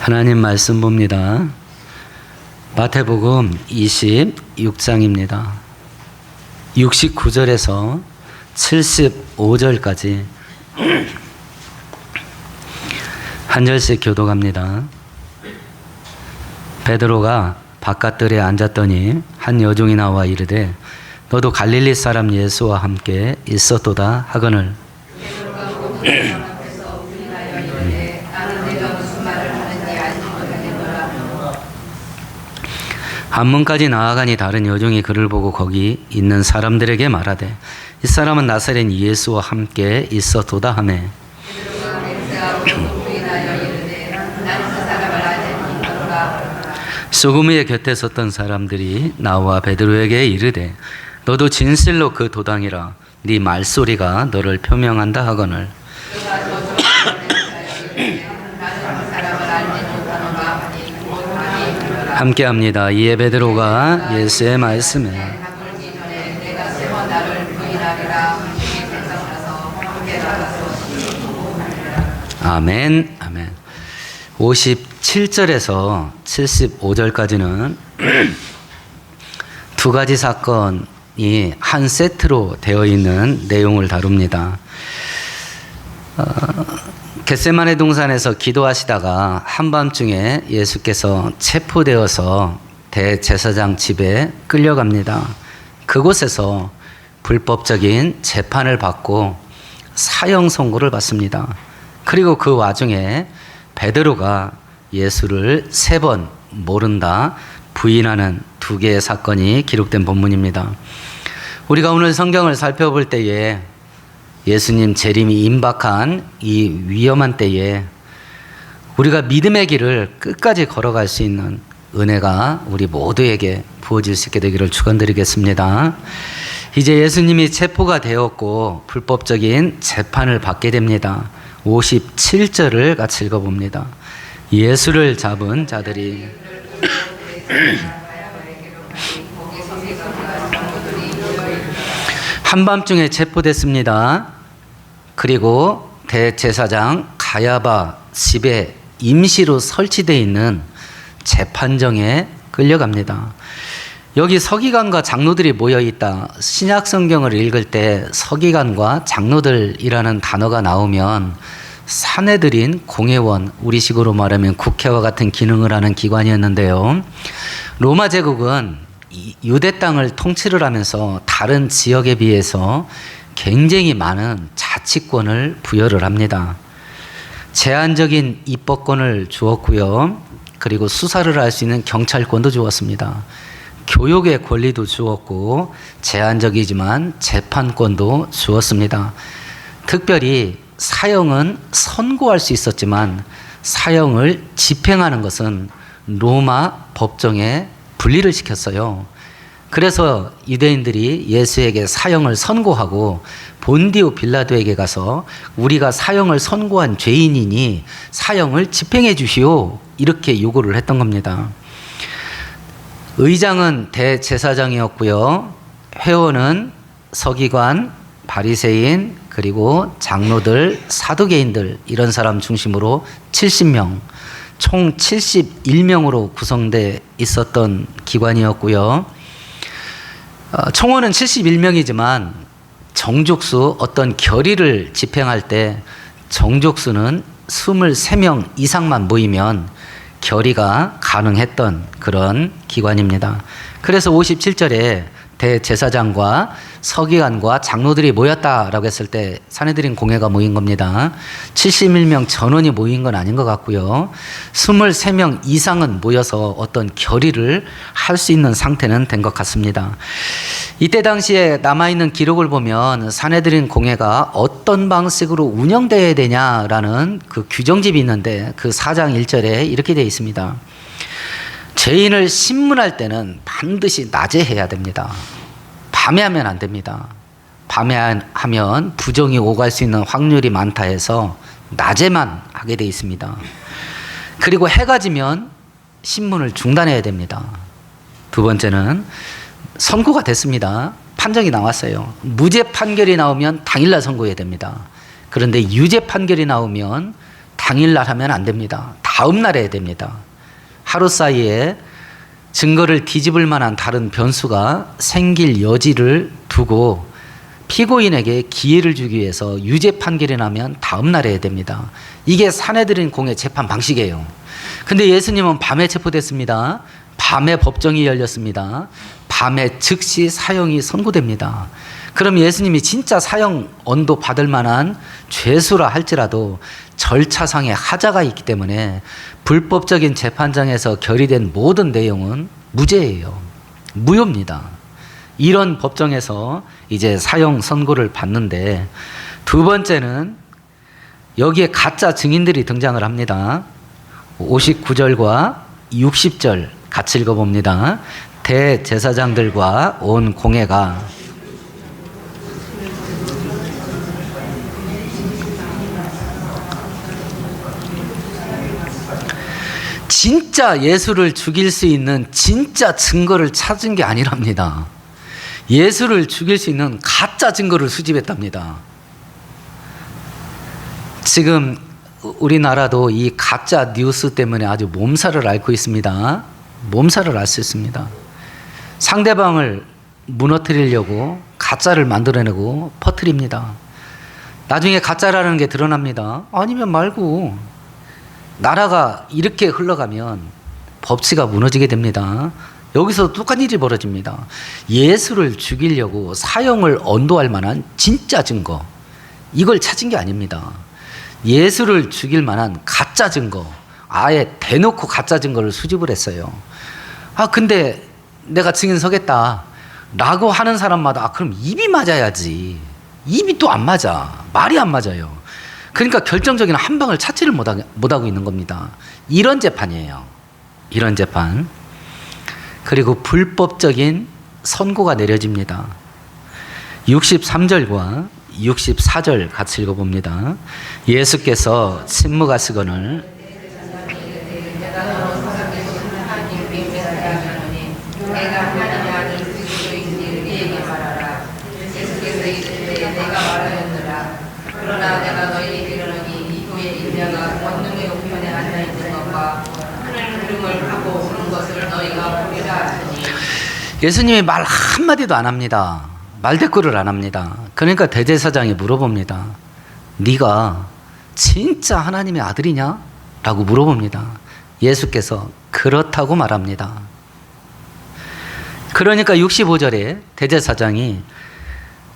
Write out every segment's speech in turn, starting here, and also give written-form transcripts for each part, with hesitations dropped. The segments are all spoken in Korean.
하나님 말씀 봅니다. 마태복음 26장입니다. 69절에서 75절까지 한 절씩 교독합니다. 베드로가 바깥들에 앉았더니 한 여종이 나와 이르되 너도 갈릴리 사람 예수와 함께 있었도다 하거늘 한문까지 나아가니 다른 여종이 그를 보고 거기 있는 사람들에게 말하되 이 사람은 나사렛 예수와 함께 있었도다 하며 소금 위에 곁에 섰던 사람들이 나와 베드로에게 이르되 너도 진실로 그 도당이라 네 말소리가 너를 표명한다 하거늘 함께합니다. 이에 베드로가 예수의 말씀에 아멘, 아멘. 57절에서 75절까지는 두 가지 사건이 한 세트로 되어 있는 내용을 다룹니다. 겟세마네 동산에서 기도하시다가 한밤중에 예수께서 체포되어서 대제사장 집에 끌려갑니다. 그곳에서 불법적인 재판을 받고 사형 선고를 받습니다. 그리고 그 와중에 베드로가 예수를 3번 모른다 부인하는 두 개의 사건이 기록된 본문입니다. 우리가 오늘 성경을 살펴볼 때에 예수님 재림이 임박한 이 위험한 때에 우리가 믿음의 길을 끝까지 걸어갈 수 있는 은혜가 우리 모두에게 부어질 수 있게 되기를 축원드리겠습니다. 이제 예수님이 체포가 되었고 불법적인 재판을 받게 됩니다. 57절을 같이 읽어봅니다. 예수를 잡은 자들이 한밤중에 체포됐습니다. 그리고 대제사장 가야바 집에 임시로 설치되어 있는 재판정에 끌려갑니다. 여기 서기관과 장로들이 모여있다. 신약 성경을 읽을 때 서기관과 장로들이라는 단어가 나오면 사내들인 공회원, 우리식으로 말하면 국회와 같은 기능을 하는 기관이었는데요. 로마 제국은 유대 땅을 통치를 하면서 다른 지역에 비해서 굉장히 많은 자치권을 부여를 합니다. 제한적인 입법권을 주었고요. 그리고 수사를 할 수 있는 경찰권도 주었습니다. 교육의 권리도 주었고 제한적이지만 재판권도 주었습니다. 특별히 사형은 선고할 수 있었지만 사형을 집행하는 것은 로마 법정에 분리를 시켰어요. 그래서 유대인들이 예수에게 사형을 선고하고 본디오 빌라도에게 가서 우리가 사형을 선고한 죄인이니 사형을 집행해 주시오 이렇게 요구를 했던 겁니다. 의장은 대제사장이었고요. 회원은 서기관, 바리새인, 그리고 장로들, 사두개인들 이런 사람 중심으로 70명, 총 71명으로 구성되어 있었던 기관이었고요. 총원은 71명이지만 정족수 어떤 결의를 집행할 때 정족수는 23명 이상만 모이면 결의가 가능했던 그런 기관입니다. 그래서 57절에 대제사장과 서기관과 장로들이 모였다라고 했을 때 사내들인 공회가 모인 겁니다. 71명 전원이 모인 건 아닌 것 같고요. 23명 이상은 모여서 어떤 결의를 할 수 있는 상태는 된 것 같습니다. 이때 당시에 남아있는 기록을 보면 사내들인 공회가 어떤 방식으로 운영되어야 되냐라는 그 규정집이 있는데 그 4장 1절에 이렇게 되어 있습니다. 죄인을 신문할 때는 반드시 낮에 해야 됩니다. 밤에 하면 안 됩니다. 밤에 하면 부정이 오갈 수 있는 확률이 많다 해서 낮에만 하게 되어 있습니다. 그리고 해가 지면 신문을 중단해야 됩니다. 두 번째는 선고가 됐습니다. 판정이 나왔어요. 무죄 판결이 나오면 당일날 선고해야 됩니다. 그런데 유죄 판결이 나오면 당일날 하면 안 됩니다. 다음 날 해야 됩니다. 하루 사이에 증거를 뒤집을 만한 다른 변수가 생길 여지를 두고 피고인에게 기회를 주기 위해서 유죄 판결이 나면 다음 날 해야 됩니다. 이게 사내들인 공의 재판 방식이에요. 근데 예수님은 밤에 체포됐습니다. 밤에 법정이 열렸습니다. 밤에 즉시 사형이 선고됩니다. 그럼 예수님이 진짜 사형 언도 받을 만한 죄수라 할지라도 절차상의 하자가 있기 때문에 불법적인 재판장에서 결의된 모든 내용은 무죄예요. 무효입니다. 이런 법정에서 이제 사형 선고를 받는데, 두 번째는 여기에 가짜 증인들이 등장을 합니다. 59절과 60절 같이 읽어봅니다. 대제사장들과 온 공회가 진짜 예수를 죽일 수 있는 진짜 증거를 찾은 게 아니랍니다. 예수를 죽일 수 있는 가짜 증거를 수집했답니다. 지금 우리나라도 이 가짜 뉴스 때문에 아주 몸살을 앓고 있습니다. 몸살을 앓 수 있습니다. 상대방을 무너뜨리려고 가짜를 만들어내고 퍼뜨립니다. 나중에 가짜라는 게 드러납니다. 아니면 말고 나라가 이렇게 흘러가면 법치가 무너지게 됩니다. 여기서 똑같은 일이 벌어집니다. 예수를 죽이려고 사형을 언도할 만한 진짜 증거, 이걸 찾은 게 아닙니다. 예수를 죽일 만한 가짜 증거, 아예 대놓고 가짜 증거를 수집을 했어요. 근데 내가 증인 서겠다 라고 하는 사람마다 그럼 입이 맞아야지. 입이 또 안 맞아. 말이 안 맞아요. 그러니까 결정적인 한 방을 찾지를 못하고 있는 겁니다. 이런 재판이에요. 이런 재판. 그리고 불법적인 선고가 내려집니다. 63절과 64절 같이 읽어봅니다. 예수께서 침묵하시거늘 그러나 내가 너희에게 이르노니 이후에 인자가 원능의 우편에 앉아 있는 것과 하늘 구름을 타고 오는 것을 너희가 보리라 하시니. 예수님이 말 한마디도 안 합니다. 말대꾸를 안 합니다. 그러니까 대제사장이 물어봅니다. 네가 진짜 하나님의 아들이냐? 라고 물어봅니다. 예수께서 그렇다고 말합니다. 그러니까 65절에 대제사장이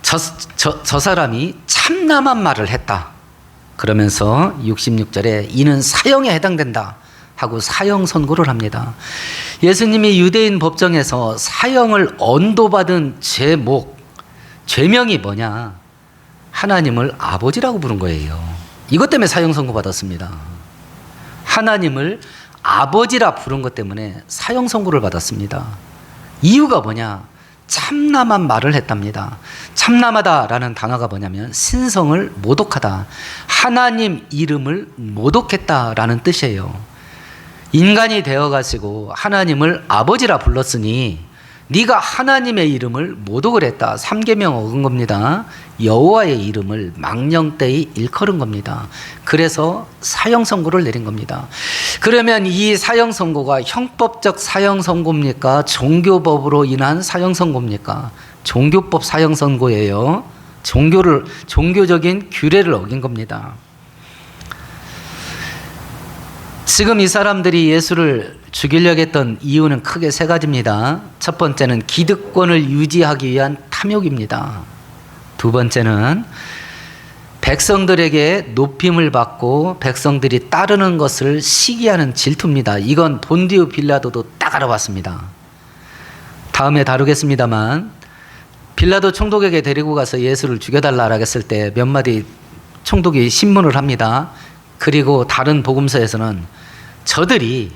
저 사람이 참남한 말을 했다. 그러면서 66절에 이는 사형에 해당된다 하고 사형 선고를 합니다. 예수님이 유대인 법정에서 사형을 언도받은 죄명이 뭐냐? 하나님을 아버지라고 부른 거예요. 이것 때문에 사형 선고 받았습니다. 하나님을 아버지라 부른 것 때문에 사형 선고를 받았습니다. 이유가 뭐냐? 참남한 말을 했답니다. 참남하다라는 단어가 뭐냐면 신성을 모독하다, 하나님 이름을 모독했다라는 뜻이에요. 인간이 되어가지고 하나님을 아버지라 불렀으니 네가 하나님의 이름을 모독을 했다. 3계명 어긴 겁니다. 여호와의 이름을 망령되이 일컬은 겁니다. 그래서 사형 선고를 내린 겁니다. 그러면 이 사형 선고가 형법적 사형 선고입니까? 종교법으로 인한 사형 선고입니까? 종교법 사형 선고예요. 종교적인 규례를 어긴 겁니다. 지금 이 사람들이 예수를 죽이려고 했던 이유는 크게 세 가지입니다. 첫 번째는 기득권을 유지하기 위한 탐욕입니다. 두 번째는 백성들에게 높임을 받고 백성들이 따르는 것을 시기하는 질투입니다. 이건 본디오 빌라도도 딱 알아봤습니다. 다음에 다루겠습니다만 빌라도 총독에게 데리고 가서 예수를 죽여달라 했을 때 몇 마디 총독이 신문을 합니다. 그리고 다른 복음서에서는 저들이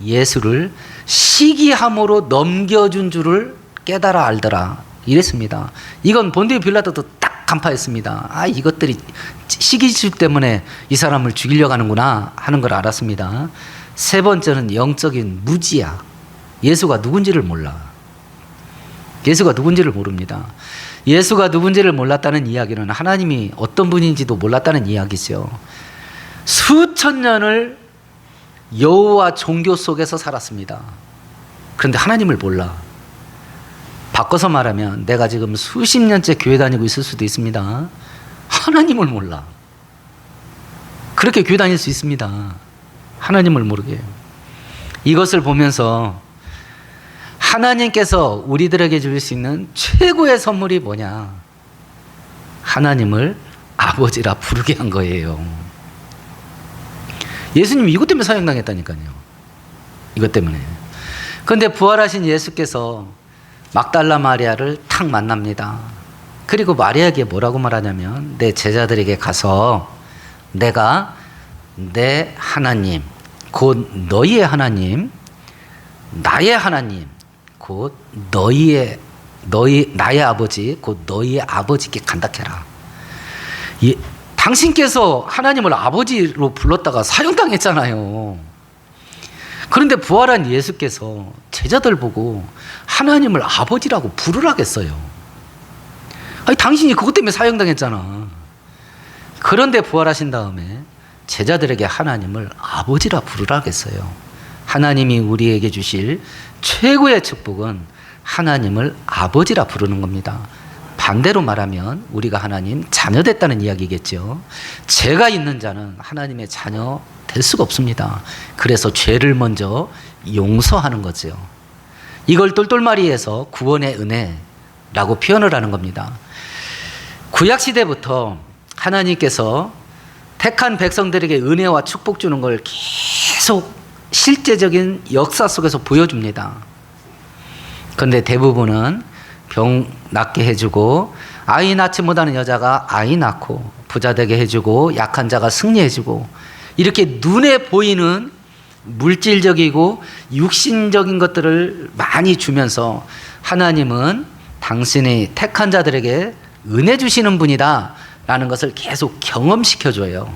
예수를 시기함으로 넘겨준 줄을 깨달아 알더라 이랬습니다. 이건 본디오 빌라도도 딱 간파했습니다. 이것들이 시기질 때문에 이 사람을 죽이려고 하는구나 하는 걸 알았습니다. 세 번째는 영적인 무지야. 예수가 누군지를 몰라. 예수가 누군지를 모릅니다. 예수가 누군지를 몰랐다는 이야기는 하나님이 어떤 분인지도 몰랐다는 이야기죠. 수천 년을 여호와 종교 속에서 살았습니다. 그런데 하나님을 몰라. 바꿔서 말하면 내가 지금 수십 년째 교회 다니고 있을 수도 있습니다. 하나님을 몰라. 그렇게 교회 다닐 수 있습니다. 하나님을 모르게. 이것을 보면서 하나님께서 우리들에게 줄 수 있는 최고의 선물이 뭐냐? 하나님을 아버지라 부르게 한 거예요. 예수님이 이것 때문에 사형당했다니까요. 이것 때문에. 그런데 부활하신 예수께서 막달라 마리아를 탁 만납니다. 그리고 마리아에게 뭐라고 말하냐면, 내 제자들에게 가서 내가 내 하나님, 곧 너희의 하나님, 나의 하나님, 곧 나의 아버지, 곧 너희의 아버지께 간다해라. 당신께서 하나님을 아버지로 불렀다가 사형당했잖아요. 그런데 부활한 예수께서 제자들 보고 하나님을 아버지라고 부르라겠어요. 아니, 당신이 그것 때문에 사형당했잖아. 그런데 부활하신 다음에 제자들에게 하나님을 아버지라 부르라겠어요. 하나님이 우리에게 주실 최고의 축복은 하나님을 아버지라 부르는 겁니다. 반대로 말하면 우리가 하나님 자녀 됐다는 이야기겠죠. 죄가 있는 자는 하나님의 자녀 될 수가 없습니다. 그래서 죄를 먼저 용서하는 거죠. 이걸 똘똘마리에서 구원의 은혜라고 표현을 하는 겁니다. 구약시대부터 하나님께서 택한 백성들에게 은혜와 축복 주는 걸 계속 실제적인 역사 속에서 보여줍니다. 그런데 대부분은 병 낫게 해주고, 아이 낳지 못하는 여자가 아이 낳고, 부자 되게 해주고, 약한 자가 승리해주고, 이렇게 눈에 보이는 물질적이고 육신적인 것들을 많이 주면서 하나님은 당신의 택한 자들에게 은혜 주시는 분이다 라는 것을 계속 경험시켜줘요.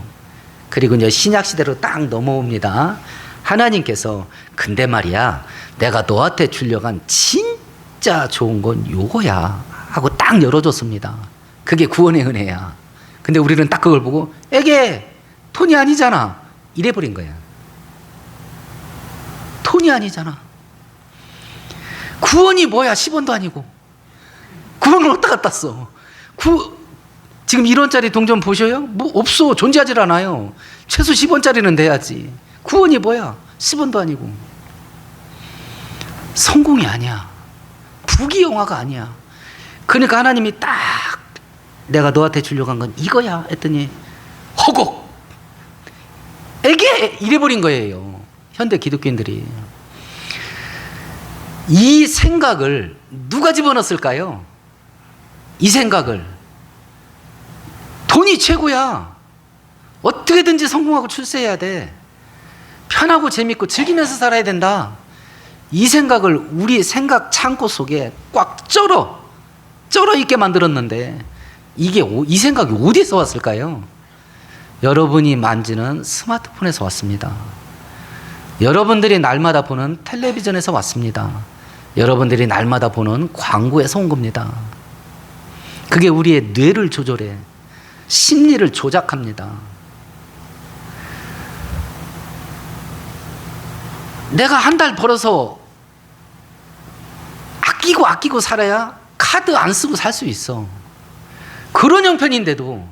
그리고 이제 신약시대로 딱 넘어옵니다. 하나님께서 근데 말이야, 내가 너한테 주려고 한 진짜 좋은 건 요거야 하고 딱 열어줬습니다. 그게 구원의 은혜야. 근데 우리는 딱 그걸 보고 에게 돈이 아니잖아 이래버린 거야. 돈이 아니잖아. 구원이 뭐야? 10원도 아니고. 구원을 어디다 갖다 써? 지금 1원짜리 동전 보셔요? 뭐 없어. 존재하질 않아요. 최소 10원짜리는 돼야지. 구원이 뭐야? 10원도 아니고. 성공이 아니야. 부귀영화가 아니야. 그러니까 하나님이 딱 내가 너한테 주려고 한 건 이거야 했더니 허걱 에게 이래버린 거예요. 현대 기독교인들이. 이 생각을 누가 집어넣었을까요? 이 생각을 돈이 최고야. 어떻게든지 성공하고 출세해야 돼. 편하고 재밌고 즐기면서 살아야 된다. 이 생각을 우리 생각 창고 속에 꽉 쩔어 있게 만들었는데 이 생각이 어디서 왔을까요? 여러분이 만지는 스마트폰에서 왔습니다. 여러분들이 날마다 보는 텔레비전에서 왔습니다. 여러분들이 날마다 보는 광고에서 온 겁니다. 그게 우리의 뇌를 조절해. 심리를 조작합니다. 내가 한 달 벌어서 아끼고 살아야 카드 안 쓰고 살 수 있어. 그런 형편인데도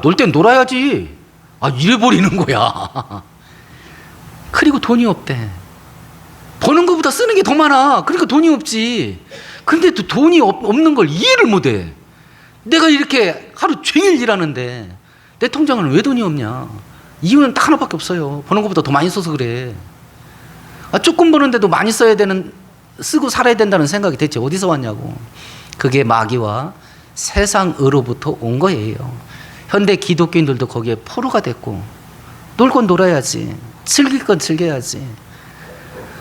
놀 땐 놀아야지. 이래버리는 거야. 그리고 돈이 없대. 버는 것보다 쓰는 게 더 많아. 그러니까 돈이 없지. 근데 또 돈이 없는 걸 이해를 못해. 내가 이렇게 하루 종일 일하는데 내 통장에는 왜 돈이 없냐? 이유는 딱 하나밖에 없어요. 버는 것보다 더 많이 써서 그래. 조금 버는데도 많이 쓰고 살아야 된다는 생각이 대체 어디서 왔냐고. 그게 마귀와 세상으로부터 온 거예요. 현대 기독교인들도 거기에 포로가 됐고, 놀 건 놀아야지, 즐길 건 즐겨야지.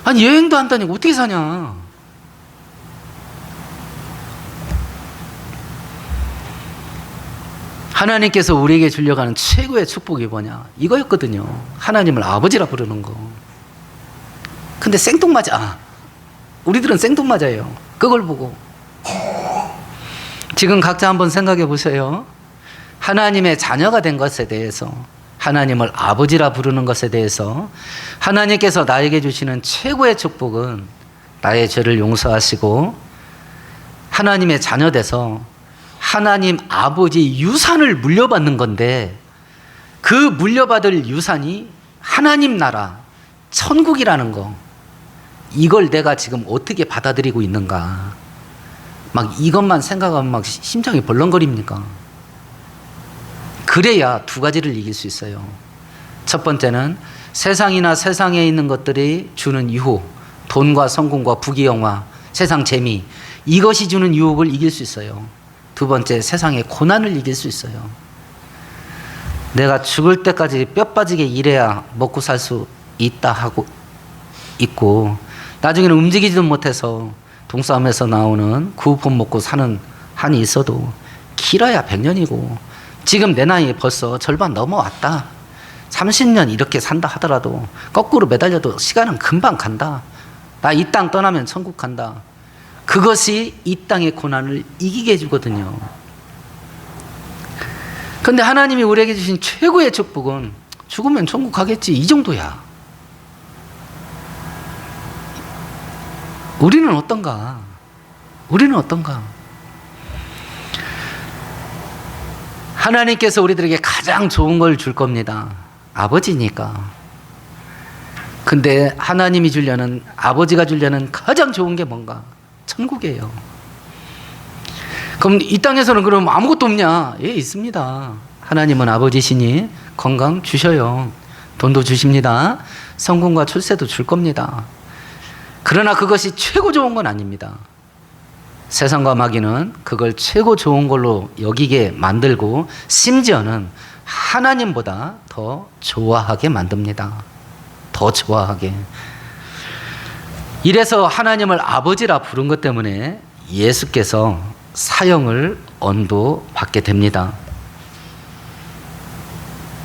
여행도 안 다니고 어떻게 사냐. 하나님께서 우리에게 주려고 하는 최고의 축복이 뭐냐? 이거였거든요. 하나님을 아버지라 부르는 거. 근데 생뚱맞아. 우리들은 생뚱맞아요. 그걸 보고. 지금 각자 한번 생각해 보세요. 하나님의 자녀가 된 것에 대해서 하나님을 아버지라 부르는 것에 대해서 하나님께서 나에게 주시는 최고의 축복은 나의 죄를 용서하시고 하나님의 자녀 돼서 하나님 아버지 유산을 물려받는 건데, 그 물려받을 유산이 하나님 나라 천국이라는 거, 이걸 내가 지금 어떻게 받아들이고 있는가. 막 이것만 생각하면 막 심장이 벌렁거립니까? 그래야 두 가지를 이길 수 있어요. 첫 번째는 세상이나 세상에 있는 것들이 주는 유혹, 돈과 성공과 부귀영화, 세상 재미, 이것이 주는 유혹을 이길 수 있어요. 두 번째, 세상의 고난을 이길 수 있어요. 내가 죽을 때까지 뼈 빠지게 일해야 먹고 살 수 있다 하고 있고, 나중에는 움직이지도 못해서 동싸움에서 나오는 구우폰 먹고 사는 한이 있어도 길어야 100년이고, 지금 내 나이에 벌써 절반 넘어왔다. 30년 이렇게 산다 하더라도 거꾸로 매달려도 시간은 금방 간다. 나 이 땅 떠나면 천국 간다. 그것이 이 땅의 고난을 이기게 해주거든요. 그런데 하나님이 우리에게 주신 최고의 축복은 죽으면 천국 가겠지, 이 정도야. 우리는 어떤가? 우리는 어떤가? 하나님께서 우리들에게 가장 좋은 걸 줄 겁니다. 아버지니까. 근데 하나님이 주려는, 아버지가 주려는 가장 좋은 게 뭔가? 천국이에요. 그럼 이 땅에서는 그럼 아무것도 없냐? 예, 있습니다. 하나님은 아버지시니 건강 주셔요. 돈도 주십니다. 성공과 출세도 줄 겁니다. 그러나 그것이 최고 좋은 건 아닙니다. 세상과 마귀는 그걸 최고 좋은 걸로 여기게 만들고, 심지어는 하나님보다 더 좋아하게 만듭니다. 더 좋아하게. 이래서 하나님을 아버지라 부른 것 때문에 예수께서 사형을 언도받게 됩니다.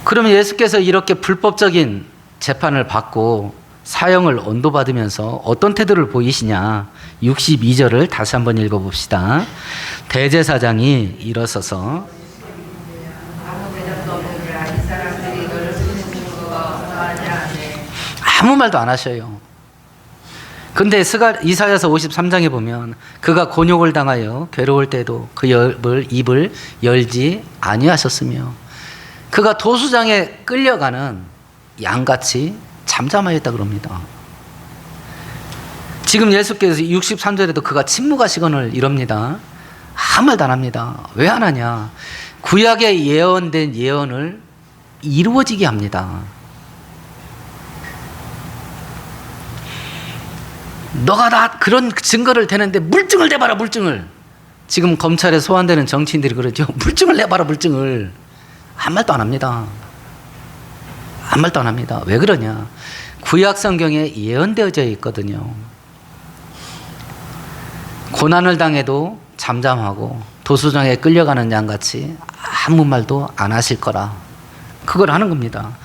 그러면 예수께서 이렇게 불법적인 재판을 받고 사형을 언도받으면서 어떤 태도를 보이시냐? 62절을 다시 한번 읽어봅시다. 대제사장이 일어서서 아무 말도 안 하셔요. 근데 이사야서 53장에 보면 그가 곤욕을 당하여 괴로울 때도 그 입을 열지 아니하셨으며 그가 도수장에 끌려가는 양같이 잠잠하였다 그럽니다. 지금 예수께서 63절에도 그가 침묵하시거늘 이럽니다. 아무 말도 안 합니다. 왜 안 하냐? 구약에 예언된 예언을 이루어지게 합니다. 너가 나 그런 증거를 대는데 물증을 내봐라, 물증을. 지금 검찰에 소환되는 정치인들이 그러죠. 물증을 내봐라, 물증을. 아무 말도 안 합니다. 아무 말도 안 합니다. 왜 그러냐? 구약 성경에 예언되어져 있거든요. 고난을 당해도 잠잠하고 도수장에 끌려가는 양같이 아무 말도 안 하실 거라. 그걸 하는 겁니다.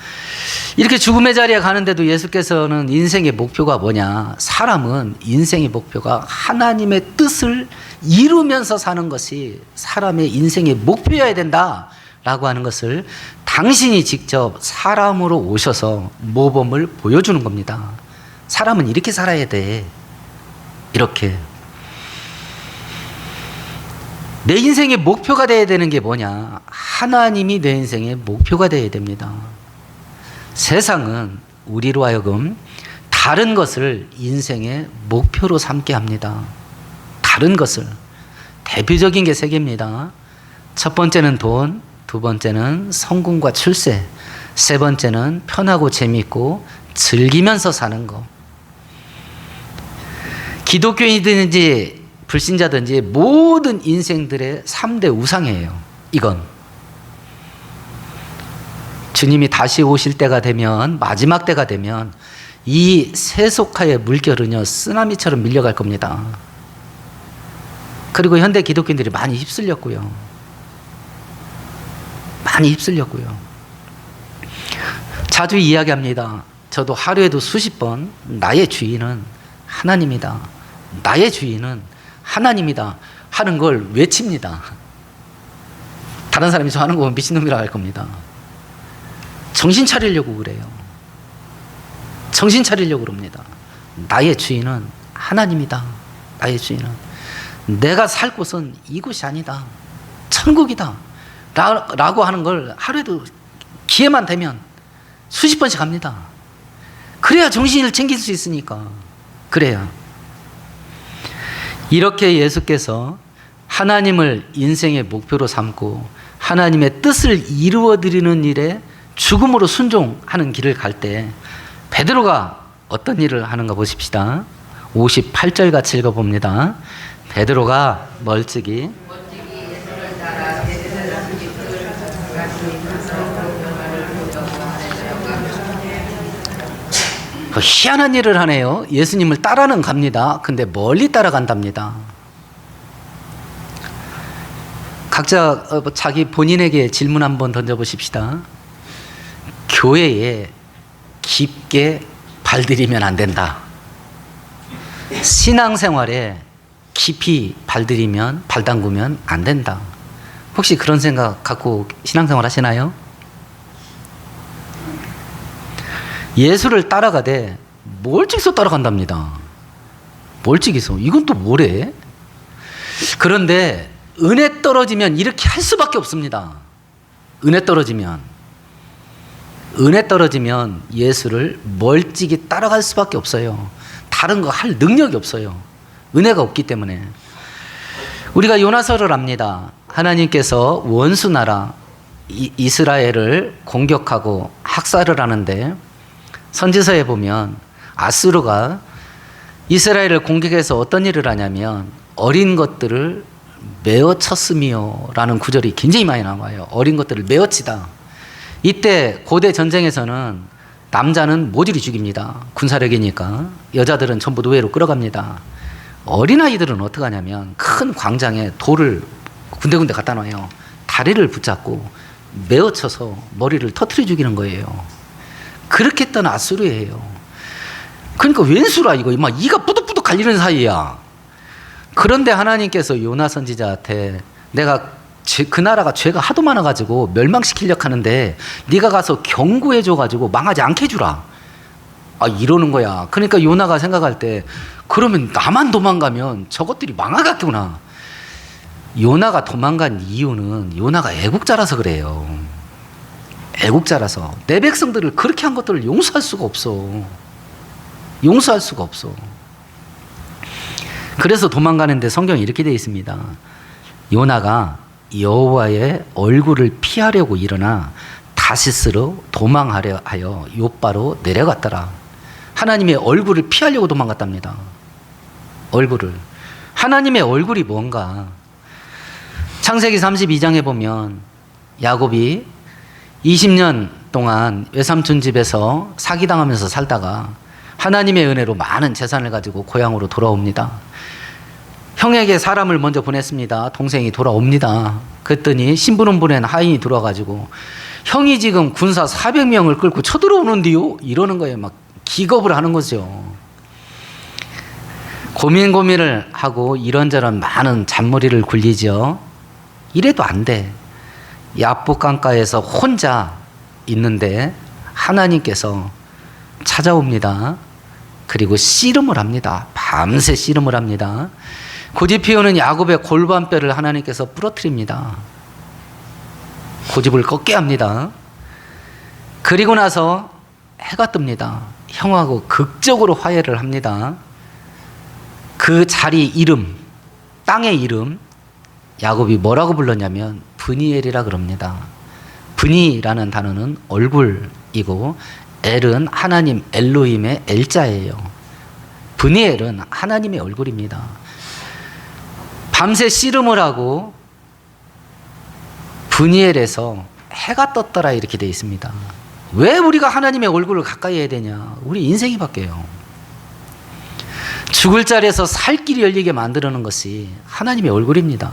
이렇게 죽음의 자리에 가는데도 예수께서는 인생의 목표가 뭐냐? 사람은 인생의 목표가 하나님의 뜻을 이루면서 사는 것이 사람의 인생의 목표여야 된다라고 하는 것을 당신이 직접 사람으로 오셔서 모범을 보여주는 겁니다. 사람은 이렇게 살아야 돼. 이렇게. 내 인생의 목표가 되어야 되는 게 뭐냐? 하나님이 내 인생의 목표가 되어야 됩니다. 세상은 우리로 하여금 다른 것을 인생의 목표로 삼게 합니다. 다른 것을. 대표적인 게 세 개입니다. 첫 번째는 돈, 두 번째는 성공과 출세, 세 번째는 편하고 재미있고 즐기면서 사는 거. 기독교인이든지 불신자든지 모든 인생들의 3대 우상이에요. 이건 주님이 다시 오실 때가 되면, 마지막 때가 되면 이 세속화의 물결은요 쓰나미처럼 밀려갈 겁니다. 그리고 현대 기독교인들이 많이 휩쓸렸고요. 많이 휩쓸렸고요. 자주 이야기합니다. 저도 하루에도 수십 번 나의 주인은 하나님이다. 나의 주인은 하나님이다 하는 걸 외칩니다. 다른 사람이 저 하는 거 보면 미친놈이라고 할 겁니다. 정신 차리려고 그래요. 정신 차리려고 그럽니다. 나의 주인은 하나님이다. 나의 주인은 내가 살 곳은 이곳이 아니다. 천국이다. 라고 하는 걸 하루에도 기회만 되면 수십 번씩 합니다. 그래야 정신을 챙길 수 있으니까. 그래야. 이렇게 예수께서 하나님을 인생의 목표로 삼고 하나님의 뜻을 이루어드리는 일에 죽음으로 순종하는 길을 갈 때 베드로가 어떤 일을 하는가 보십시다. 58절 같이 읽어봅니다. 베드로가 멀찍이 예수를 따라 베드로가 희한한 일을 하네요. 예수님을 따라는 갑니다. 근데 멀리 따라간답니다. 각자 자기 본인에게 질문 한번 던져보십시다. 교회에 깊게 발들이면 안 된다. 신앙생활에 깊이 발담그면 안 된다. 혹시 그런 생각 갖고 신앙생활 하시나요? 예수를 따라가되 멀찍이서 따라간답니다. 멀찍이서. 이건 또 뭐래? 그런데 은혜 떨어지면 이렇게 할 수밖에 없습니다. 은혜 떨어지면 예수를 멀찍이 따라갈 수밖에 없어요. 다른 거 할 능력이 없어요. 은혜가 없기 때문에. 우리가 요나서를 압니다. 하나님께서 원수 나라 이스라엘을 공격하고 학살을 하는데 선지서에 보면 아수르가 이스라엘을 공격해서 어떤 일을 하냐면 어린 것들을 메어 쳤으며 라는 구절이 굉장히 많이 나와요. 어린 것들을 메어 치다. 이때 고대 전쟁에서는 남자는 모조리 죽입니다. 군사력이니까. 여자들은 전부 노예로 끌어갑니다. 어린아이들은 어떻게 하냐면 큰 광장에 돌을 군데군데 갖다 놔요. 다리를 붙잡고 메어 쳐서 머리를 터뜨려 죽이는 거예요. 그렇게 했던 아수르예요. 그러니까 웬수라 이거 막 이가 뿌득뿌득 갈리는 사이야. 그런데 하나님께서 요나 선지자한테 내가 그 나라가 죄가 하도 많아가지고 멸망시키려고 하는데 네가 가서 경고해줘가지고 망하지 않게 해주라. 이러는 거야. 그러니까 요나가 생각할 때 그러면 나만 도망가면 저것들이 망하겠구나. 요나가 도망간 이유는 요나가 애국자라서 그래요. 애국자라서. 내 백성들을 그렇게 한 것들을 용서할 수가 없어. 용서할 수가 없어. 그래서 도망가는데 성경에 이렇게 되어 있습니다. 요나가 여호와의 얼굴을 피하려고 일어나 다시스로 도망하려 하여 요바로 내려갔더라. 하나님의 얼굴을 피하려고 도망갔답니다. 얼굴을. 하나님의 얼굴이 뭔가. 창세기 32장에 보면 야곱이 20년 동안 외삼촌 집에서 사기당하면서 살다가 하나님의 은혜로 많은 재산을 가지고 고향으로 돌아옵니다. 형에게 사람을 먼저 보냈습니다. 동생이 돌아옵니다. 그랬더니 신분은분엔 하인이 들어와가지고 형이 지금 군사 400명을 끌고 쳐들어오는데요? 이러는 거예요. 막 기겁을 하는 거죠. 고민을 하고 이런저런 많은 잔머리를 굴리죠. 이래도 안 돼. 야복 강가에서 혼자 있는데 하나님께서 찾아옵니다. 그리고 씨름을 합니다. 밤새 씨름을 합니다. 고집 피우는 야곱의 골반뼈를 하나님께서 부러뜨립니다. 고집을 꺾게 합니다. 그리고 나서 해가 뜹니다. 형하고 극적으로 화해를 합니다. 그 자리 이름, 땅의 이름, 야곱이 뭐라고 불렀냐면 브니엘이라 그럽니다. 브니라는 단어는 얼굴이고 엘은 하나님 엘로힘의 엘자예요. 브니엘은 하나님의 얼굴입니다. 밤새 씨름을 하고 브니엘에서 해가 떴더라 이렇게 되어 있습니다. 왜 우리가 하나님의 얼굴을 가까이 해야 되냐? 우리 인생이 바뀌어요. 죽을 자리에서 살 길이 열리게 만드는 것이 하나님의 얼굴입니다.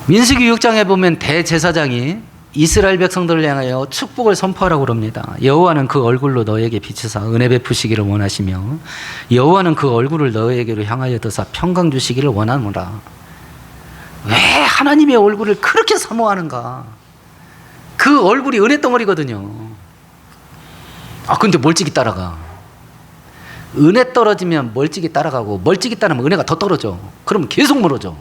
민수기 6장에 보면 대제사장이 이스라엘 백성들을 향하여 축복을 선포하라고 그럽니다. 여호와는 그 얼굴로 너에게 비추사 은혜 베푸시기를 원하시며 여호와는 그 얼굴을 너에게로 향하여 드사 평강 주시기를 원하노라. 왜 하나님의 얼굴을 그렇게 사모하는가? 그 얼굴이 은혜 덩어리거든요. 근데 멀찍이 따라가. 은혜 떨어지면 멀찍이 따라가고, 멀찍이 따르면 은혜가 더 떨어져. 그러면 계속 멀어져.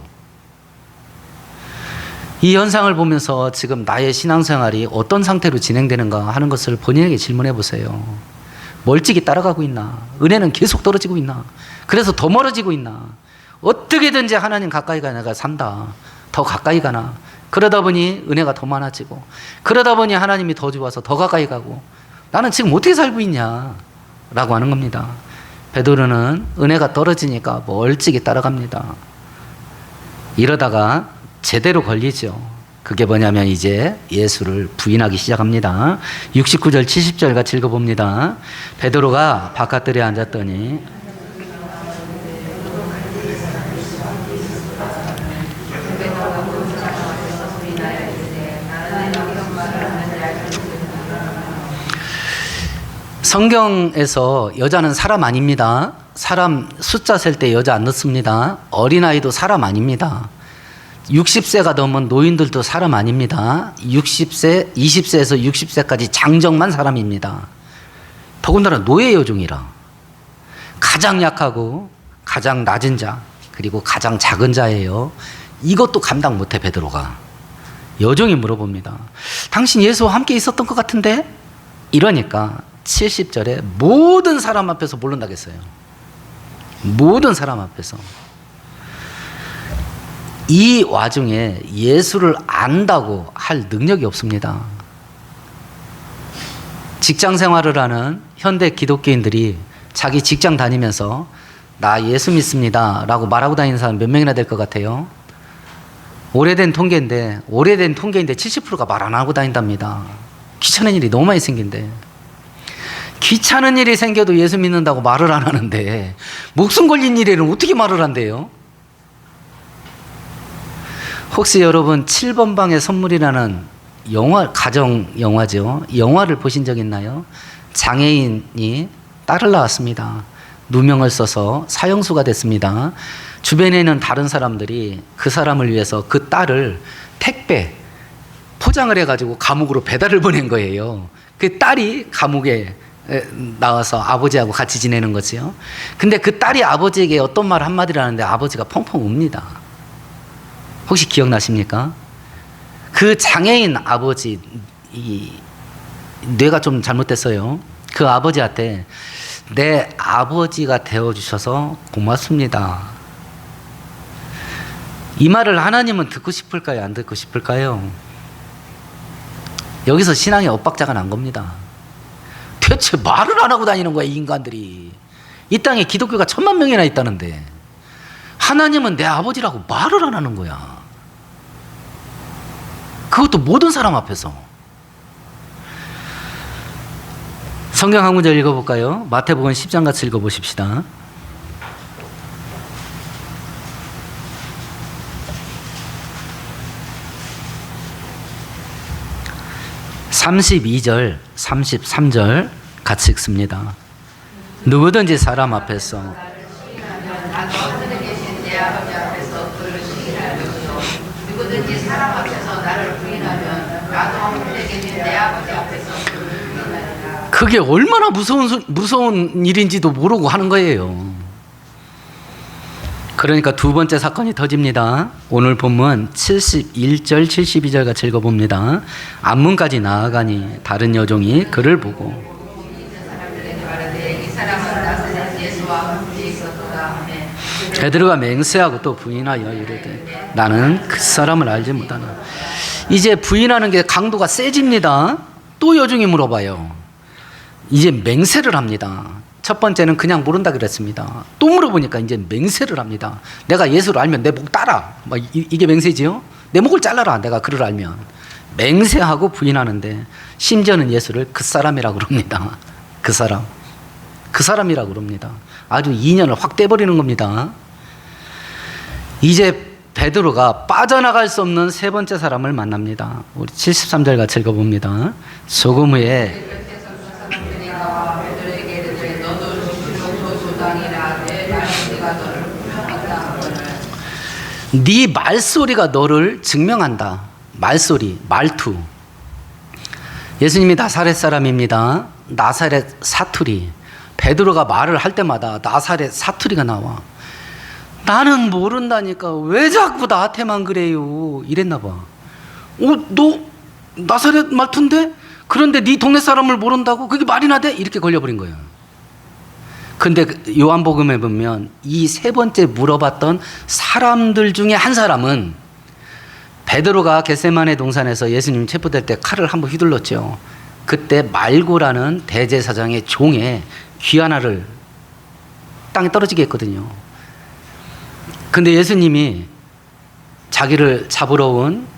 이 현상을 보면서 지금 나의 신앙생활이 어떤 상태로 진행되는가 하는 것을 본인에게 질문해 보세요. 멀찍이 따라가고 있나? 은혜는 계속 떨어지고 있나? 그래서 더 멀어지고 있나? 어떻게든지 하나님 가까이 가 내가 산다. 더 가까이 가나? 그러다 보니 은혜가 더 많아지고, 그러다 보니 하나님이 더 좋아서 더 가까이 가고, 나는 지금 어떻게 살고 있냐? 라고 하는 겁니다. 베드로는 은혜가 떨어지니까 멀찍이 따라갑니다. 이러다가 제대로 걸리죠. 그게 뭐냐면 이제 예수를 부인하기 시작합니다. 69절 70절 같이 읽어봅니다. 베드로가 바깥들에 앉았더니 성경에서 여자는 사람 아닙니다. 사람 숫자 셀 때 여자 안 넣습니다. 어린아이도 사람 아닙니다. 60세가 넘은 노인들도 사람 아닙니다. 60세, 20세에서 60세까지 장정만 사람입니다. 더군다나 노예 여종이라. 가장 약하고 가장 낮은 자, 그리고 가장 작은 자예요. 이것도 감당 못해 베드로가. 여종이 물어봅니다. 당신 예수와 함께 있었던 것 같은데? 이러니까 70절에 모든 사람 앞에서 모른다겠어요. 모든 사람 앞에서. 이 와중에 예수를 안다고 할 능력이 없습니다. 직장 생활을 하는 현대 기독교인들이 자기 직장 다니면서 나 예수 믿습니다 라고 말하고 다니는 사람 몇 명이나 될 것 같아요? 오래된 통계인데 70%가 말 안 하고 다닌답니다. 귀찮은 일이 너무 많이 생긴대. 귀찮은 일이 생겨도 예수 믿는다고 말을 안 하는데 목숨 걸린 일에는 어떻게 말을 한대요? 혹시 여러분 7번 방의 선물이라는 영화, 가정 영화죠. 영화를 보신 적 있나요? 장애인이 딸을 낳았습니다. 누명을 써서 사형수가 됐습니다. 주변에 있는 다른 사람들이 그 사람을 위해서 그 딸을 택배 포장을 해가지고 감옥으로 배달을 보낸 거예요. 그 딸이 감옥에 나와서 아버지하고 같이 지내는 거지요. 근데 그 딸이 아버지에게 어떤 말 한마디를 하는데 아버지가 펑펑 웁니다. 혹시 기억나십니까? 그 장애인 아버지, 이 뇌가 좀 잘못됐어요. 그 아버지한테 내 아버지가 되어주셔서 고맙습니다. 이 말을 하나님은 듣고 싶을까요? 안 듣고 싶을까요? 여기서 신앙의 엇박자가 난 겁니다. 대체 말을 안 하고 다니는 거야, 이 인간들이. 이 땅에 기독교가 1000만 명이나 있다는데 하나님은 내 아버지라고 말을 안 하는 거야. 그것도 모든 사람 앞에서. 성경 한 구절 읽어볼까요? 마태복음 10장 같이 읽어보십시다. (32절) (33절) 같이 읽습니다. 누구든지 사람 앞에서 누구든지 사람 앞에서 나를 부인하면 나도 하늘에 계신 내 아버지 앞에서 그를 부인하리라. 그게 얼마나 무서운 일인지도 모르고 하는 거예요. 그러니까 두 번째 사건이 터집니다. 오늘 본문 71절 72절 같이 읽어봅니다. 앞문까지 나아가니 다른 여종이 그를 보고 이 사람은 나사렛 예수와 함께 있었도다. 베드로가 맹세하고 또 부인하여 이르되 나는 그 사람을 알지 못하나. 이제 부인하는 게 강도가 세집니다. 또 여종이 물어봐요. 이제 맹세를 합니다. 첫 번째는 그냥 모른다 그랬습니다. 또 물어보니까 이제 맹세를 합니다. 내가 예수를 알면 내 목 따라. 이게 맹세지요? 내 목을 잘라라. 내가 그를 알면. 맹세하고 부인하는데 심지어는 예수를 그 사람이라고 그럽니다. 그 사람. 그 사람이라고 그럽니다. 아주 인연을 확 떼버리는 겁니다. 이제 베드로가 빠져나갈 수 없는 세 번째 사람을 만납니다. 우리 73절 같이 읽어봅니다. 소금 후에 네 말소리가 너를 증명한다. 말소리, 말투. 예수님이 나사렛 사람입니다. 나사렛 사투리. 베드로가 말을 할 때마다 나사렛 사투리가 나와. 나는 모른다니까 왜 자꾸 나한테만 그래요? 이랬나 봐. 너 나사렛 말투인데? 그런데 네 동네 사람을 모른다고? 그게 말이나 돼? 이렇게 걸려버린 거예요. 근데 요한복음에 보면 이 세 번째 물어봤던 사람들 중에 한 사람은 베드로가 겟세마네 동산에서 예수님 체포될 때 칼을 한번 휘둘렀죠. 그때 말고라는 대제사장의 종에 귀 하나를 땅에 떨어지게 했거든요. 근데 예수님이 자기를 잡으러 온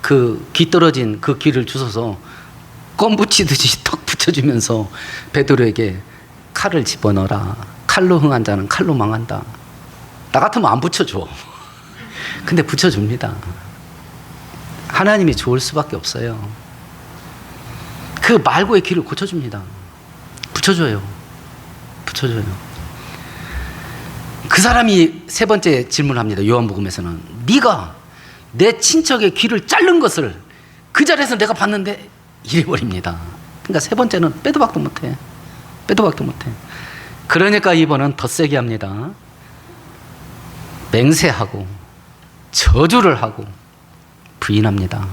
그 귀 떨어진 그 귀를 주워서 껌 붙이듯이 턱 붙여주면서 베드로에게 칼을 집어넣어라. 칼로 흥한 자는 칼로 망한다. 나 같으면 안 붙여줘. 근데 붙여줍니다. 하나님이 좋을 수밖에 없어요. 그 말고의 귀를 고쳐줍니다. 붙여줘요. 붙여줘요. 그 사람이 세 번째 질문합니다. 요한복음에서는 네가 내 친척의 귀를 자른 것을 그 자리에서 내가 봤는데 이래버립니다. 그러니까 세 번째는 빼도 박도 못해. 빼도 박도 못해. 그러니까 이번은 더 세게 합니다. 맹세하고 저주를 하고 부인합니다.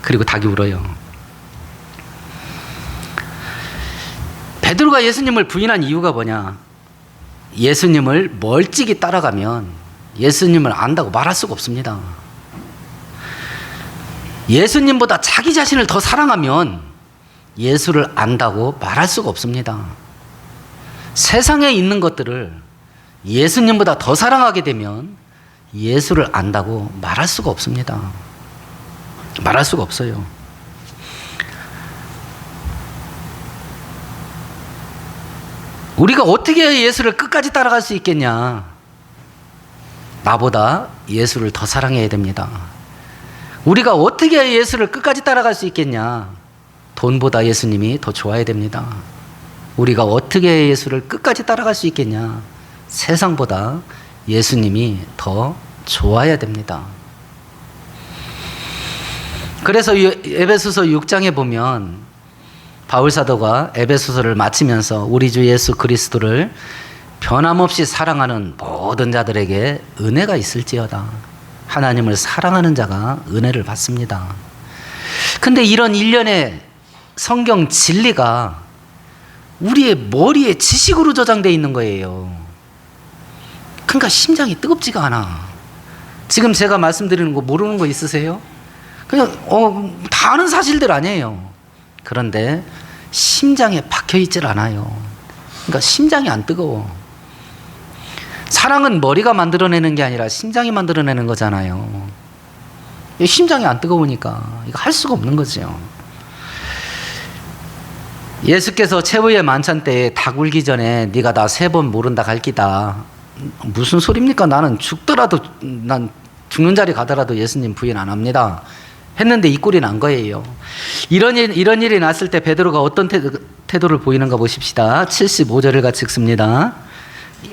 그리고 닭이 울어요. 베드로가 예수님을 부인한 이유가 뭐냐? 예수님을 멀찍이 따라가면 예수님을 안다고 말할 수가 없습니다. 예수님보다 자기 자신을 더 사랑하면 예수를 안다고 말할 수가 없습니다. 세상에 있는 것들을 예수님보다 더 사랑하게 되면 예수를 안다고 말할 수가 없습니다. 말할 수가 없어요. 우리가 어떻게 예수를 끝까지 따라갈 수 있겠냐? 나보다 예수를 더 사랑해야 됩니다. 우리가 어떻게 예수를 끝까지 따라갈 수 있겠냐? 돈보다 예수님이 더 좋아야 됩니다. 우리가 어떻게 예수를 끝까지 따라갈 수 있겠냐? 세상보다 예수님이 더 좋아야 됩니다. 그래서 에베소서 6장에 보면 바울 사도가 에베소서를 마치면서 우리 주 예수 그리스도를 변함없이 사랑하는 모든 자들에게 은혜가 있을지어다. 하나님을 사랑하는 자가 은혜를 받습니다. 근데 이런 일련의 성경 진리가 우리의 머리에 지식으로 저장되어 있는 거예요. 그러니까 심장이 뜨겁지가 않아. 지금 제가 말씀드리는 거 모르는 거 있으세요? 그냥 다 아는 사실들 아니에요. 그런데 심장에 박혀있질 않아요. 그러니까 심장이 안 뜨거워. 사랑은 머리가 만들어내는 게 아니라 심장이 만들어내는 거잖아요. 심장이 안 뜨거우니까 이거 할 수가 없는 거죠. 예수께서 최후의 만찬 때에 닭 울기 전에 네가 나 3번 모른다 갈기다. 무슨 소리입니까? 나는 죽더라도 난 죽는 자리 가더라도 예수님 부인 안 합니다. 했는데 이 꼴이 난 거예요. 이런 일이 났을 때 베드로가 어떤 태도를 보이는가 보십시다. 75절을 같이 읽습니다.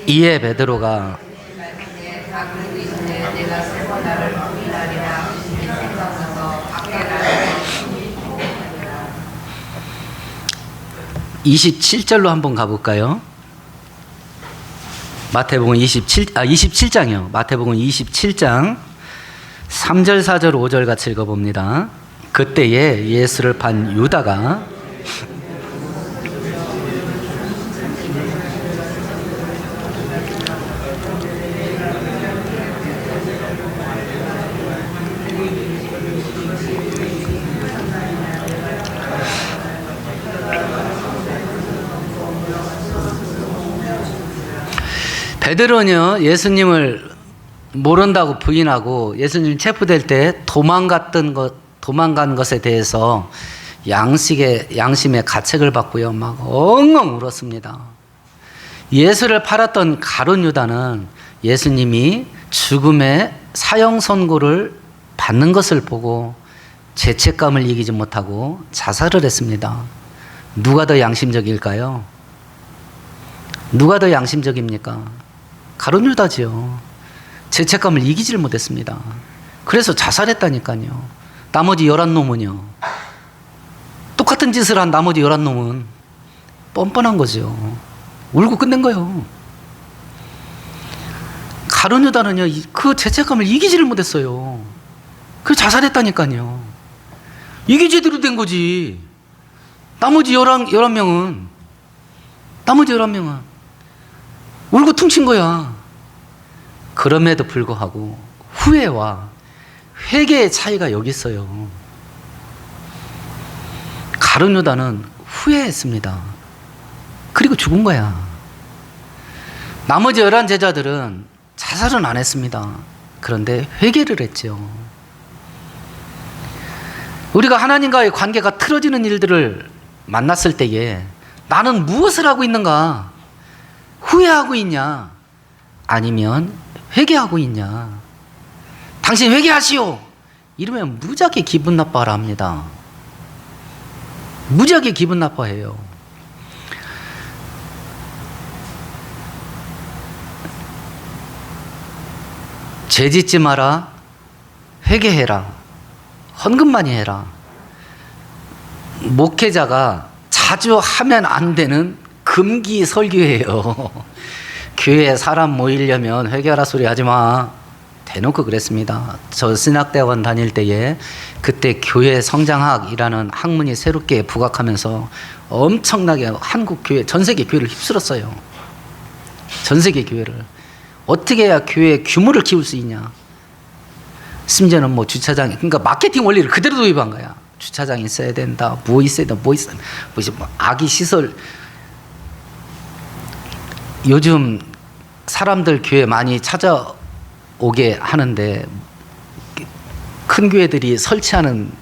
이에 베드로가 닭 울기 전에 내가 3번 나를 부인하리라 생각나서 밖에 나를 27절로 한번 가볼까요? 마태복음 27장이요. 마태복음 27장 3절, 4절, 5절 같이 읽어봅니다. 그때에 예수를 판 유다가 베드로는요, 예수님을 모른다고 부인하고 예수님 체포될 때 도망간 것에 대해서 양심의 가책을 받고요, 막 엉엉 울었습니다. 예수를 팔았던 가룟 유다는 예수님이 죽음의 사형 선고를 받는 것을 보고 죄책감을 이기지 못하고 자살을 했습니다. 누가 더 양심적일까요? 누가 더 양심적입니까? 가룟 유다지요. 죄책감을 이기지를 못했습니다. 그래서 자살했다니까요. 나머지 11놈은요. 똑같은 짓을 한 나머지 11놈은 뻔뻔한 거죠. 울고 끝낸 거예요. 가룟 유다는요, 그 죄책감을 이기지를 못했어요. 그래서 자살했다니까요. 이게 제대로 된 거지. 나머지 11명은 울고 퉁친 거야. 그럼에도 불구하고 후회와 회개의 차이가 여기 있어요. 가룟 유다는 후회했습니다. 그리고 죽은 거야. 나머지 11 제자들은 자살은 안 했습니다. 그런데 회개를 했죠. 우리가 하나님과의 관계가 틀어지는 일들을 만났을 때에 나는 무엇을 하고 있는가? 후회하고 있냐? 아니면 회개하고 있냐? 당신 회개하시오! 이러면 무지하게 기분 나빠라 합니다. 무지하게 기분 나빠해요. 죄 짓지 마라, 회개해라, 헌금 많이 해라. 목회자가 자주 하면 안 되는 금기 설교예요. 교회에 사람 모이려면 회개하라 소리 하지 마. 대놓고 그랬습니다. 저 신학대학원 다닐 때에 그때 교회 성장학이라는 학문이 새롭게 부각하면서 엄청나게 한국 교회, 전 세계 교회를 휩쓸었어요. 전 세계 교회를. 어떻게 해야 교회의 규모를 키울 수 있냐. 심지어는 뭐 주차장, 그러니까 마케팅 원리를 그대로 도입한 거야. 주차장이 있어야 된다. 뭐 있어야 된다. 뭐 아기 시설. 요즘 사람들 교회 많이 찾아오게 하는데 큰 교회들이 설치하는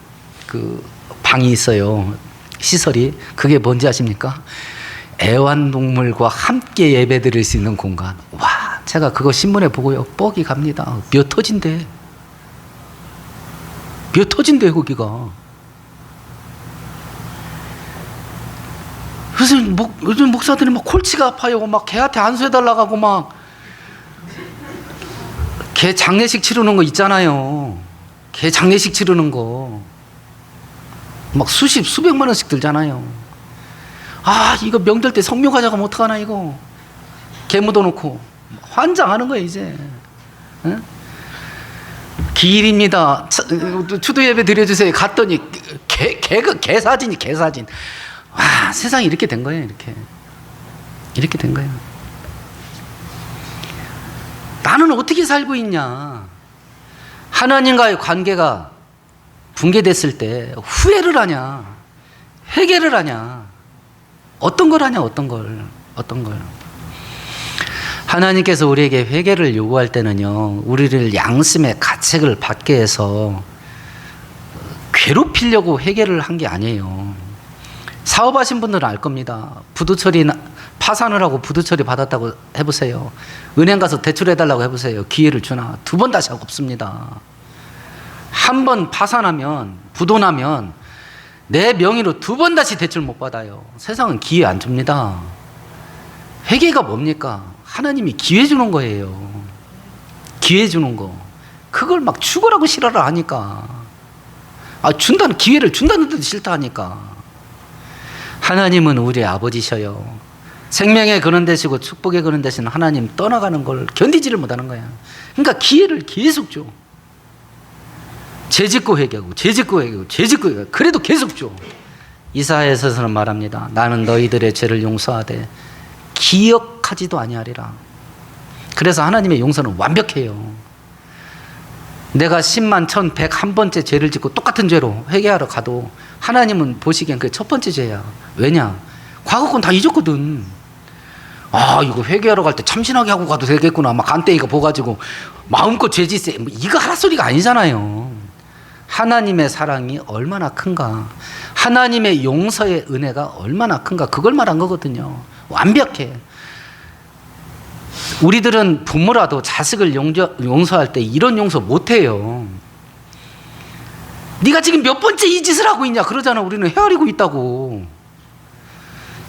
그 방이 있어요. 시설이. 그게 뭔지 아십니까? 애완동물과 함께 예배드릴 수 있는 공간. 와, 제가 그거 신문에 보고요. 뻑이 갑니다. 몇 터진대. 몇 터진대 거기가. 요즘 목사들이 막 골치가 아파요. 막 개한테 안수해달라고 하고 막 개 장례식 치르는 거 있잖아요. 개 장례식 치르는 거 막 수백만 원씩 들잖아요. 아, 이거 명절 때 성묘가자가 면 어떡하나 이거. 개 묻어놓고 환장하는 거예요 이제. 응? 기일입니다. 추도 예배 드려주세요. 갔더니 개 사진이 개 사진. 와, 세상이 이렇게 된 거예요. 이렇게 된 거예요. 나는 어떻게 살고 있냐. 하나님과의 관계가 붕괴됐을 때 후회를 하냐, 회개를 하냐, 어떤 걸 하냐, 어떤 걸. 하나님께서 우리에게 회개를 요구할 때는요, 우리를 양심의 가책을 받게 해서 괴롭히려고 회개를 한 게 아니에요. 사업하신 분들은 알 겁니다. 부도처리 파산을 하고 부도처리 받았다고 해보세요. 은행 가서 대출해달라고 해보세요. 기회를 주나? 2번 다시 하고 없습니다. 한 번 파산하면, 부도나면 내 명의로 2번 다시 대출 못 받아요. 세상은 기회 안 줍니다. 회개가 뭡니까? 하나님이 기회 주는 거예요. 기회 주는 거. 그걸 막 죽으라고 싫어라 하니까. 기회를 준다는 듯이 싫다 하니까. 하나님은 우리의 아버지셔요. 생명의 근원 되시고 축복의 근원 되시는 하나님 떠나가는 걸 견디지를 못하는 거야. 그러니까 기회를 계속 줘. 죄짓고 회개하고 그래도 계속 줘. 이사야에서는 말합니다. 나는 너희들의 죄를 용서하되 기억하지도 아니하리라. 그래서 하나님의 용서는 완벽해요. 내가 10만 1101번째 죄를 짓고 똑같은 죄로 회개하러 가도 하나님은 보시기엔 그게 첫 번째 죄야. 왜냐? 과거 건 다 잊었거든. 이거 회개하러 갈 때 참신하게 하고 가도 되겠구나. 막 간땡이가 보가지고 마음껏 죄 짓세. 이거 하라 소리가 아니잖아요. 하나님의 사랑이 얼마나 큰가, 하나님의 용서의 은혜가 얼마나 큰가, 그걸 말한 거거든요. 완벽해. 우리들은 부모라도 자식을 용서할 때 이런 용서 못해요. 네가 지금 몇 번째 이 짓을 하고 있냐 그러잖아. 우리는 헤아리고 있다고.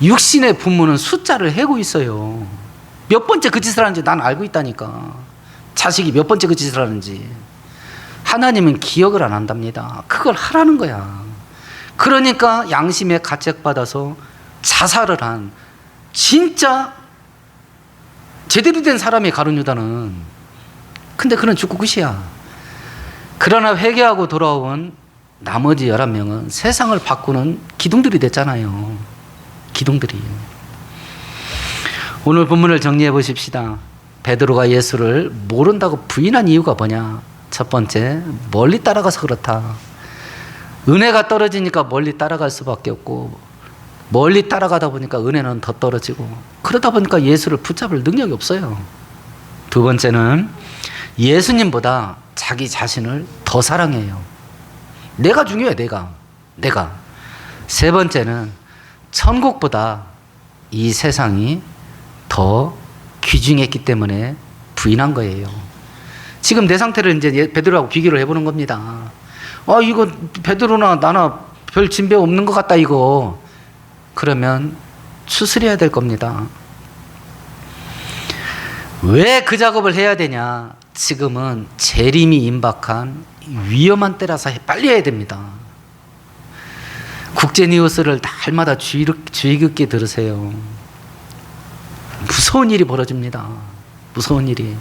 육신의 부모는 숫자를 헤고 있어요. 몇 번째 그 짓을 하는지 난 알고 있다니까. 자식이 몇 번째 그 짓을 하는지. 하나님은 기억을 안 한답니다. 그걸 하라는 거야. 그러니까 양심에 가책받아서 자살을 한 진짜 제대로 된 사람이 가룟 유다는. 근데 그는 죽고 끝이야. 그러나 회개하고 돌아온 나머지 11명은 세상을 바꾸는 기둥들이 됐잖아요. 기둥들이. 오늘 본문을 정리해 보십시다. 베드로가 예수를 모른다고 부인한 이유가 뭐냐? 첫 번째, 멀리 따라가서 그렇다. 은혜가 떨어지니까 멀리 따라갈 수밖에 없고, 멀리 따라가다 보니까 은혜는 더 떨어지고, 그러다 보니까 예수를 붙잡을 능력이 없어요. 두 번째는 예수님보다 자기 자신을 더 사랑해요. 내가 중요해, 내가. 세 번째는 천국보다 이 세상이 더 귀중했기 때문에 부인한 거예요. 지금 내 상태를 이제 베드로하고 비교를 해보는 겁니다. 이거 베드로나 나나 별 진배 없는 것 같다, 이거. 그러면 추스려야 될 겁니다. 왜 그 작업을 해야 되냐? 지금은 재림이 임박한 위험한 때라서 빨리 해야 됩니다. 국제뉴스를 날마다 주의 깊게 들으세요. 무서운 일이 벌어집니다. 무서운 일이.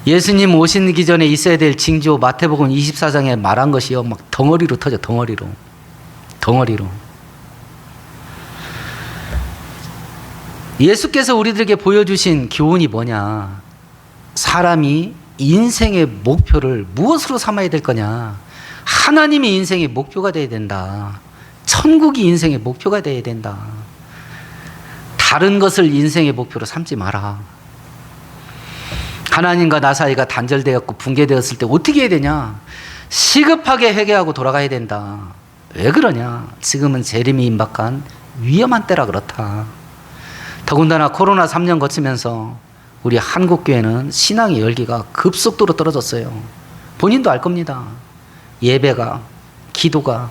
예수님 오시기 전에 있어야 될 징조 마태복음 24장에 말한 것이요, 막 덩어리로 터져. 덩어리로. 예수께서 우리들에게 보여주신 교훈이 뭐냐? 사람이 인생의 목표를 무엇으로 삼아야 될 거냐? 하나님이 인생의 목표가 되어야 된다. 천국이 인생의 목표가 되어야 된다. 다른 것을 인생의 목표로 삼지 마라. 하나님과 나 사이가 단절되었고 붕괴되었을 때 어떻게 해야 되냐? 시급하게 회개하고 돌아가야 된다. 왜 그러냐? 지금은 재림이 임박한 위험한 때라 그렇다. 더군다나 코로나 3년 거치면서 우리 한국교회는 신앙의 열기가 급속도로 떨어졌어요. 본인도 알 겁니다. 예배가, 기도가,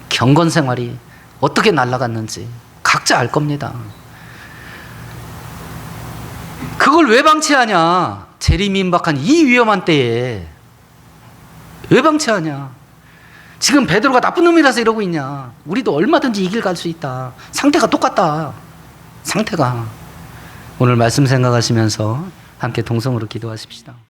경건 생활이 어떻게 날아갔는지 각자 알 겁니다. 그걸 왜 방치하냐? 재림이 임박한 이 위험한 때에 왜 방치하냐? 지금 베드로가 나쁜 놈이라서 이러고 있냐? 우리도 얼마든지 이 길 갈 수 있다. 상태가 똑같다. 상태가. 오늘 말씀 생각하시면서 함께 동성으로 기도하십시다.